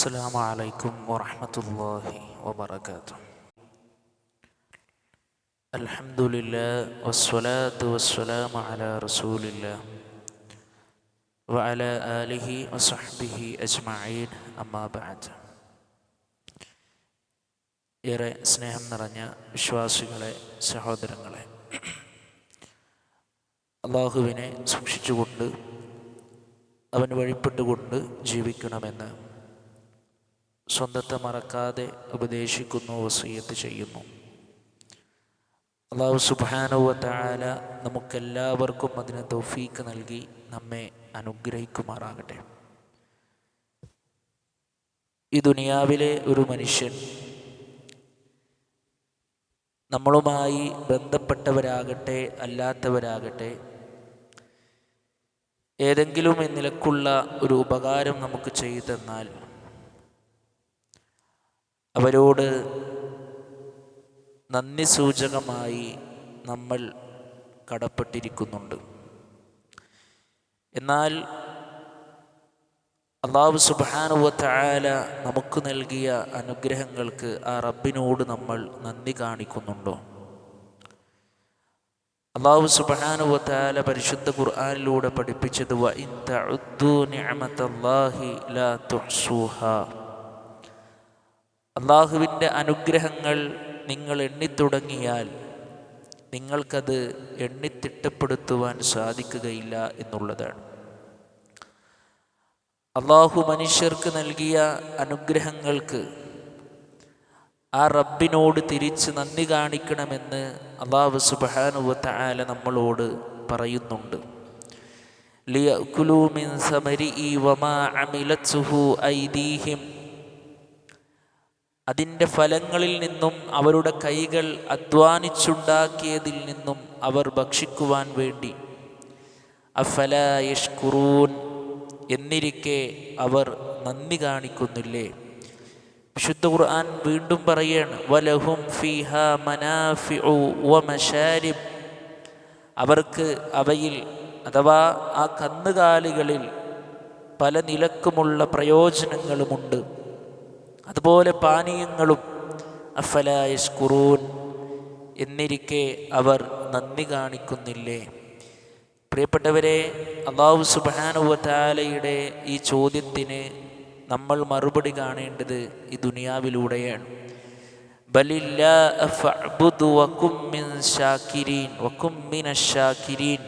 അസ്സലാമു അലൈക്കും വറഹ്മത്തുള്ളാഹി വബറകാതുഹു. അൽഹംദുലില്ലാഹ് വസ്സലാത്തു വസ്സലാമു അലാ റസൂലില്ലാഹ് വഅലാ ആലിഹി വസഹ്ബിഹി അജ്മഈൻ. അമ്മാ ബഅദ്. ഏറെ സ്നേഹം നിറഞ്ഞ വിശ്വാസികളെ, സഹോദരങ്ങളെ, അല്ലാഹുവിനെ സൂക്ഷിച്ചുകൊണ്ട് അവൻ വഴിപ്പെട്ടുകൊണ്ട് ജീവിക്കണമെന്ന് സ്വന്തത്തെ മറക്കാതെ ഉപദേശിക്കുന്നു, വസിയ്യത്ത് ചെയ്യുന്നു. അല്ലാഹു സുബ്ഹാനഹു വ തആല നമുക്കെല്ലാവർക്കും അതിന് തൗഫീക്ക് നൽകി നമ്മെ അനുഗ്രഹിക്കുമാറാകട്ടെ. ഈ ദുനിയാവിലെ ഒരു മനുഷ്യൻ നമ്മളുമായി ബന്ധപ്പെട്ടവരാകട്ടെ അല്ലാത്തവരാകട്ടെ ഏതെങ്കിലും നിലക്കുള്ള ഒരു ഉപകാരം നമുക്ക് ചെയ്തു തന്നാൽ അവരോട് നന്ദി സൂചകമായി നമ്മൾ കടപ്പെട്ടിരിക്കുന്നുണ്ട്. എന്നാൽ അല്ലാഹു സുബ്ഹാനഹു വ തആല നമുക്ക് നൽകിയ അനുഗ്രഹങ്ങൾക്ക് ആ റബ്ബിനോട് നമ്മൾ നന്ദി കാണിക്കുന്നുണ്ടോ? അല്ലാഹു സുബ്ഹാനഹു വ തആല പരിശുദ്ധ ഖുർആനിലൂടെ പഠിപ്പിച്ചത് വഇൻ തഉദ്ദു നിഅമതല്ലാഹി ലാ തുഹ്സുഹാ. അല്ലാഹുവിൻ്റെ അനുഗ്രഹങ്ങൾ നിങ്ങൾ എണ്ണിത്തുടങ്ങിയാൽ നിങ്ങൾക്കത് എണ്ണിത്തിട്ടപ്പെടുത്തുവാൻ സാധിക്കുകയില്ല എന്നുള്ളതാണ്. അല്ലാഹു മനുഷ്യർക്ക് നൽകിയ അനുഗ്രഹങ്ങൾക്ക് ആ റബ്ബിനോട് തിരിച്ച് നന്ദി കാണിക്കണമെന്ന് അല്ലാഹു സുബ്ഹാനഹു വ തആല നമ്മളോട് പറയുന്നുണ്ട്. ലിയഅ്കുലൂ മിൻ സമരിഇ വമാ അമിലത്ഹു ഐദീഹിം. അതിൻ്റെ ഫലങ്ങളിൽ നിന്നും അവരുടെ കൈകൾ അധ്വാനിച്ചുണ്ടാക്കിയതിൽ നിന്നും അവർ ഭക്ഷിക്കുവാൻ വേണ്ടി. അഫലാ യഷ്കുറൂൻ. എന്നിരിക്കെ അവർ നന്ദി കാണിക്കുന്നില്ലേ? വിശുദ്ധ ഖുർആൻ വീണ്ടും പറയാണ്, വലഹും ഫീഹാ മനാഫിഉ വമശാരിബ്. അവർക്ക് അവയിൽ അഥവാ ആ കന്നുകാലികളിൽ പല നിലക്കുമുള്ള പ്രയോജനങ്ങളുമുണ്ട്, അതുപോലെ പാനീയങ്ങളും. അഫലാ യഷ്കുറൂൻ. എന്നിരിക്കെ അവർ നന്ദി കാണിക്കുന്നില്ലേ? പ്രിയപ്പെട്ടവരെ, അല്ലാഹു സുബ്ഹാനഹു വ തആലയുടെ ഈ ചോദ്യത്തിന് നമ്മൾ മറുപടി കാണേണ്ടത് ഈ ദുനിയാവിലൂടെയാണ്. ബലില്ലാഹ ഫഅ്ബുദു വകും മിൻ ശാകിരീൻ വകും മിനശ്ശാകിരീൻ.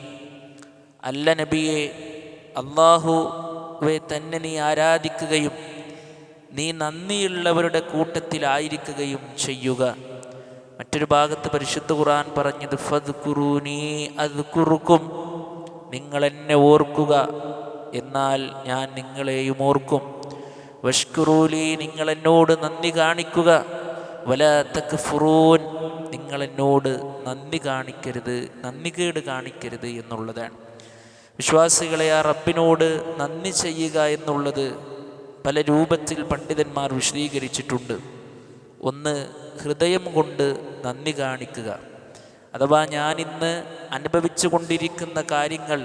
അല്ല നബിയെ, അല്ലാഹുവെ തന്നെ നീ ആരാധിക്കുകയും നീ നന്ദിയുള്ളവരുടെ കൂട്ടത്തിലായിരിക്കുകയും ചെയ്യുക. മറ്റൊരു ഭാഗത്ത് പരിശുദ്ധ ഖുർആൻ പറഞ്ഞത് ഫദ്കുറൂനി അദ്കുറുക്കും. നിങ്ങൾ എന്നെ ഓർക്കുക, എന്നാൽ ഞാൻ നിങ്ങളെയും ഓർക്കും. വഷ്കുറൂലി. നിങ്ങൾ എന്നോട് നന്ദി കാണിക്കുക. വലാ തക്ഫുറൂൻ. നിങ്ങൾ എന്നോട് നന്ദി കാണിക്കരുത്, നന്ദികേട് കാണിക്കരുത് എന്നുള്ളതാണ്. വിശ്വാസികളെ, ആ റബ്ബിനോട് നന്ദി ചെയ്യുക എന്നുള്ളത് പല രൂപത്തിൽ പണ്ഡിതന്മാർ വിശദീകരിച്ചിട്ടുണ്ട്. ഒന്ന്, ഹൃദയം കൊണ്ട് നന്ദി കാണിക്കുക. അഥവാ ഞാനിന്ന് അനുഭവിച്ചു കൊണ്ടിരിക്കുന്ന കാര്യങ്ങൾ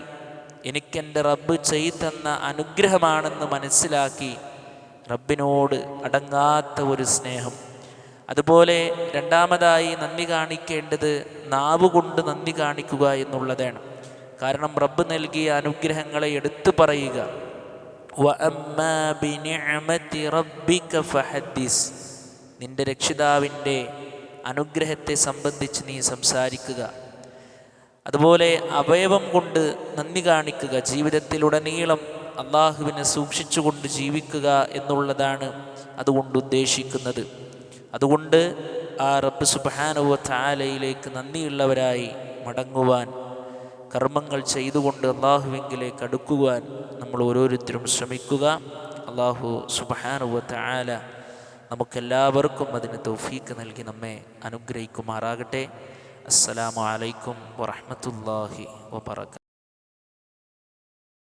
എനിക്കെൻ്റെ റബ്ബ് ചെയ്തു തന്ന അനുഗ്രഹമാണെന്ന് മനസ്സിലാക്കി റബ്ബിനോട് അടങ്ങാത്ത ഒരു സ്നേഹം. അതുപോലെ രണ്ടാമതായി നന്ദി കാണിക്കേണ്ടത് നാവുകൊണ്ട് നന്ദി കാണിക്കുക എന്നുള്ളതാണ്. കാരണം റബ്ബ് നൽകിയ അനുഗ്രഹങ്ങളെ എടുത്തു പറയുക. വഅമ്മാ ബിനിഅമതി റബ്ബിക ഫഹദ്ദിസ്. നിന്റെ രക്ഷിതാവിൻ്റെ അനുഗ്രഹത്തെ സംബന്ധിച്ച് നീ സംസാരിക്കുക. അതുപോലെ അവയവം കൊണ്ട് നന്ദി കാണിക്കുക. ജീവിതത്തിലുടനീളം അള്ളാഹുവിനെ സൂക്ഷിച്ചുകൊണ്ട് ജീവിക്കുക എന്നുള്ളതാണ് അതുകൊണ്ട് ഉദ്ദേശിക്കുന്നത്. അതുകൊണ്ട് ആ റബ്ബ് സുബ്ഹാനഹു വ തആലയിലേക്ക് നന്ദിയുള്ളവരായി മടങ്ങുവാൻ, കർമ്മങ്ങൾ ചെയ്തുകൊണ്ട് അള്ളാഹുവിലേക്ക് അടുക്കുവാൻ നമ്മൾ ഓരോരുത്തരും ശ്രമിക്കുക. അള്ളാഹു സുബ്ഹാനഹു വ തആല നമുക്കെല്ലാവർക്കും അതിന് തൗഫീക്ക് നൽകി നമ്മെ അനുഗ്രഹിക്കുമാറാകട്ടെ. അസ്സലാമു അലൈക്കും വറഹ്മത്തുള്ളാഹി വബറകാതുഹു.